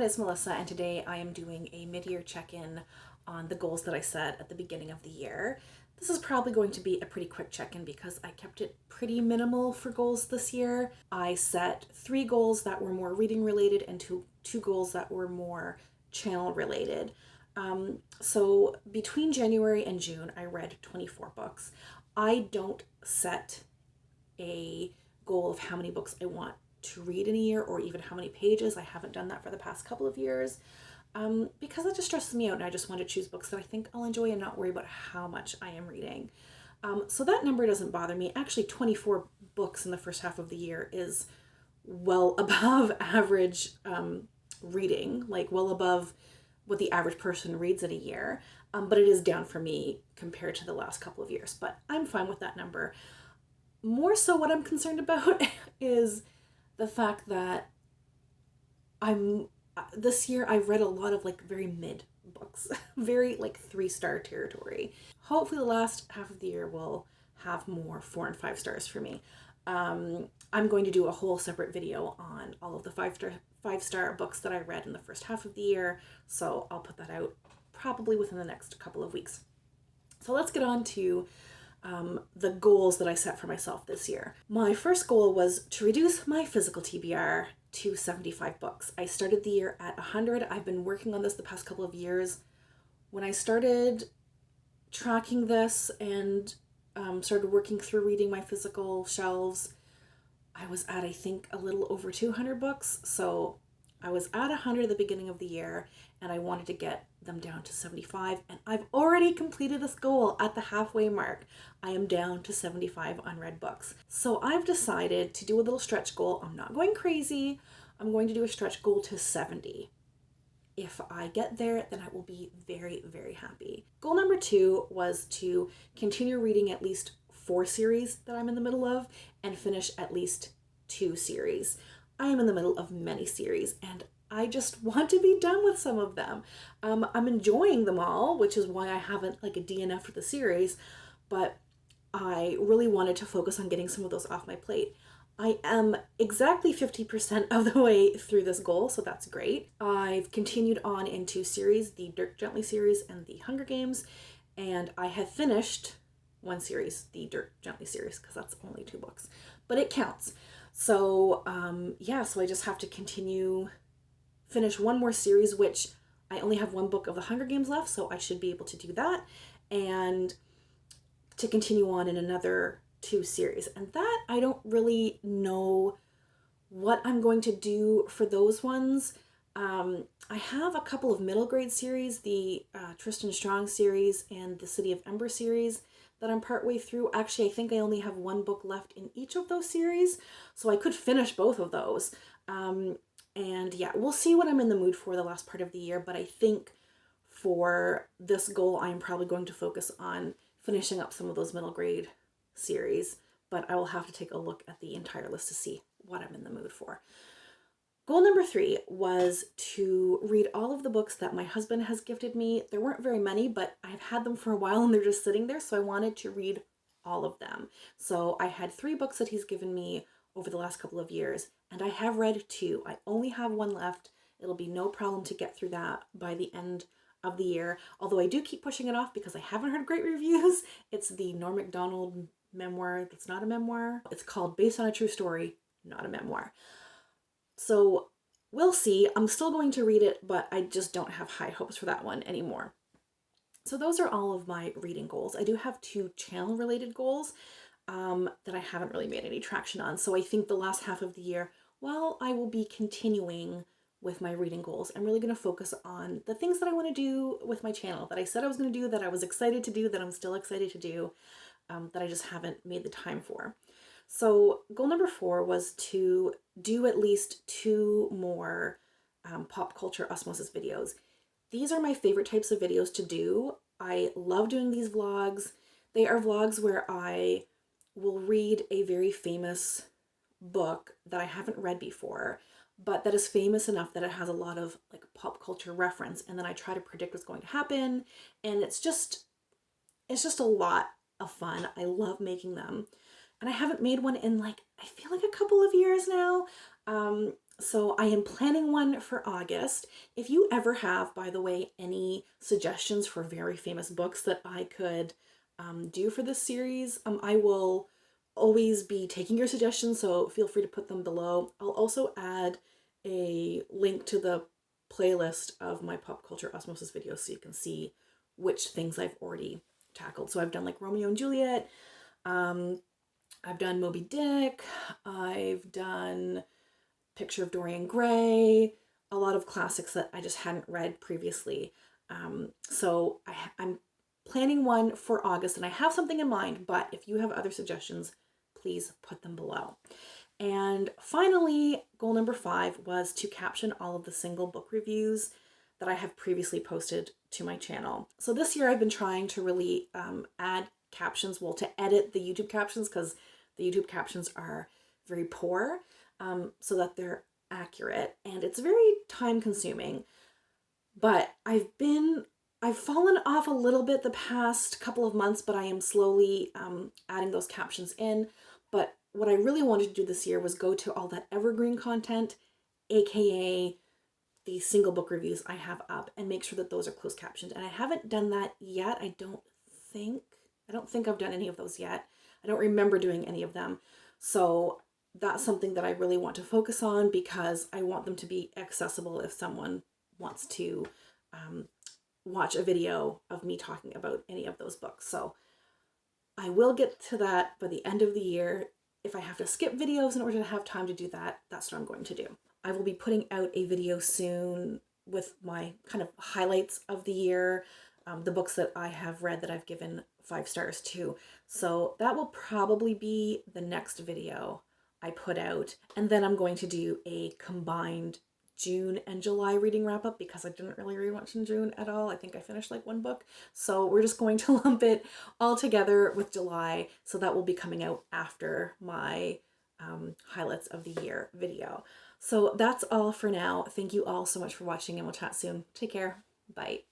it's Melissa, and today I am doing a mid-year check-in on the goals that I set at the beginning of the year. This is probably going to be a pretty quick check-in because I kept it pretty minimal for goals this year. I set 3 goals that were more reading related and two goals that were more channel related. So between January and June, I read 24 books. I don't set a goal of how many books I want to read in a year or even how many pages. I haven't done that for the past couple of years because it just stresses me out, and I just want to choose books that I think I'll enjoy and not worry about how much I am reading. So that number doesn't bother me. Actually, 24 books in the first half of the year is well above average reading, like well above what the average person reads in a year. But it is down for me compared to the last couple of years. But I'm fine with that number. More so what I'm concerned about is the fact that this year I've read a lot of like very mid books, very like 3-star territory. Hopefully the last half of the year will have more 4 and 5 stars for me. I'm going to do a whole separate video on all of the 5-star books that I read in the first half of the year, so I'll put that out probably within the next couple of weeks. So let's get on to the goals that I set for myself this year. My first goal was to reduce my physical TBR to 75 books. I started the year at 100. I've been working on this the past couple of years. When I started tracking this and started working through reading my physical shelves, I was at, I think, a little over 200 books. So I was at 100 at the beginning of the year, and I wanted to get them down to 75, and I've already completed this goal at the halfway mark. I am down to 75 unread books. So I've decided to do a little stretch goal. I'm not going crazy. I'm going to do a stretch goal to 70. If I get there, then I will be very, very happy. Goal number 2 was to continue reading at least 4 series that I'm in the middle of and finish at least 2 series. I am in the middle of many series, and I just want to be done with some of them. I'm enjoying them all, which is why I haven't like a DNF for the series, but I really wanted to focus on getting some of those off my plate. I am exactly 50% of the way through this goal, so that's great. I've continued on into series, the Dirk Gently series and the Hunger Games, and I have finished one series, the Dirk Gently series, because that's only 2 books, but it counts. So so I just have to finish one more series, which I only have 1 book of the Hunger Games left, so I should be able to do that, and to continue on in another 2 series. And that, I don't really know what I'm going to do for those ones. I have a couple of middle grade series, the Tristan Strong series and the City of Ember series that I'm partway through. Actually, I think I only have 1 book left in each of those series, so I could finish both of those. And yeah, we'll see what I'm in the mood for the last part of the year, but I think for this goal, I'm probably going to focus on finishing up some of those middle grade series, but I will have to take a look at the entire list to see what I'm in the mood for. Goal number 3 was to read all of the books that my husband has gifted me. There weren't very many, but I've had them for a while and they're just sitting there, so I wanted to read all of them. So I had 3 books that he's given me over the last couple of years, and I have read 2. I only have 1 left. It'll be no problem to get through that by the end of the year, although I do keep pushing it off because I haven't heard great reviews. It's the Norm Macdonald memoir. It's not a memoir. It's called Based on a True Story, not a memoir. So we'll see. I'm still going to read it, but I just don't have high hopes for that one anymore. So those are all of my reading goals. I do have 2 channel related goals that I haven't really made any traction on. So I think the last half of the year, while I will be continuing with my reading goals, I'm really going to focus on the things that I want to do with my channel, that I said I was going to do, that I was excited to do, that I'm still excited to do, that I just haven't made the time for. So goal number 4 was to do at least 2 more pop culture osmosis videos. These are my favorite types of videos to do. I love doing these vlogs. They are vlogs where I will read a very famous book that I haven't read before, but that is famous enough that it has a lot of like pop culture reference, and then I try to predict what's going to happen, and it's just a lot of fun. I love making them. And I haven't made one in like, I feel like a couple of years now. So I am planning one for August. If you ever have, by the way, any suggestions for very famous books that I could do for this series, I will always be taking your suggestions, so feel free to put them below. I'll also add a link to the playlist of my pop culture osmosis videos so you can see which things I've already tackled. So I've done like Romeo and Juliet, um, I've done Moby Dick, I've done Picture of Dorian Gray, a lot of classics that I just hadn't read previously. So I'm planning one for August and I have something in mind, but if you have other suggestions, please put them below. And finally, goal number 5 was to caption all of the single book reviews that I have previously posted to my channel. So this year I've been trying to really add captions, well, to edit the YouTube captions, because the YouTube captions are very poor, so that they're accurate, and it's very time consuming. But I've fallen off a little bit the past couple of months, but I am slowly adding those captions in. But what I really wanted to do this year was go to all that evergreen content, aka the single book reviews I have up, and make sure that those are closed captioned. And I haven't done that yet. I don't think I've done any of those yet. I don't remember doing any of them. So that's something that I really want to focus on, because I want them to be accessible if someone wants to watch a video of me talking about any of those books. So I will get to that by the end of the year. If I have to skip videos in order to have time to do that, that's what I'm going to do. I will be putting out a video soon with my kind of highlights of the year, the books that I have read that I've given 5 stars to. So that will probably be the next video I put out. And then I'm going to do a combined June and July reading wrap up, because I didn't really read much in June at all. I think I finished like 1 book. So we're just going to lump it all together with July. So that will be coming out after my highlights of the year video. So that's all for now. Thank you all so much for watching, and we'll chat soon. Take care. Bye.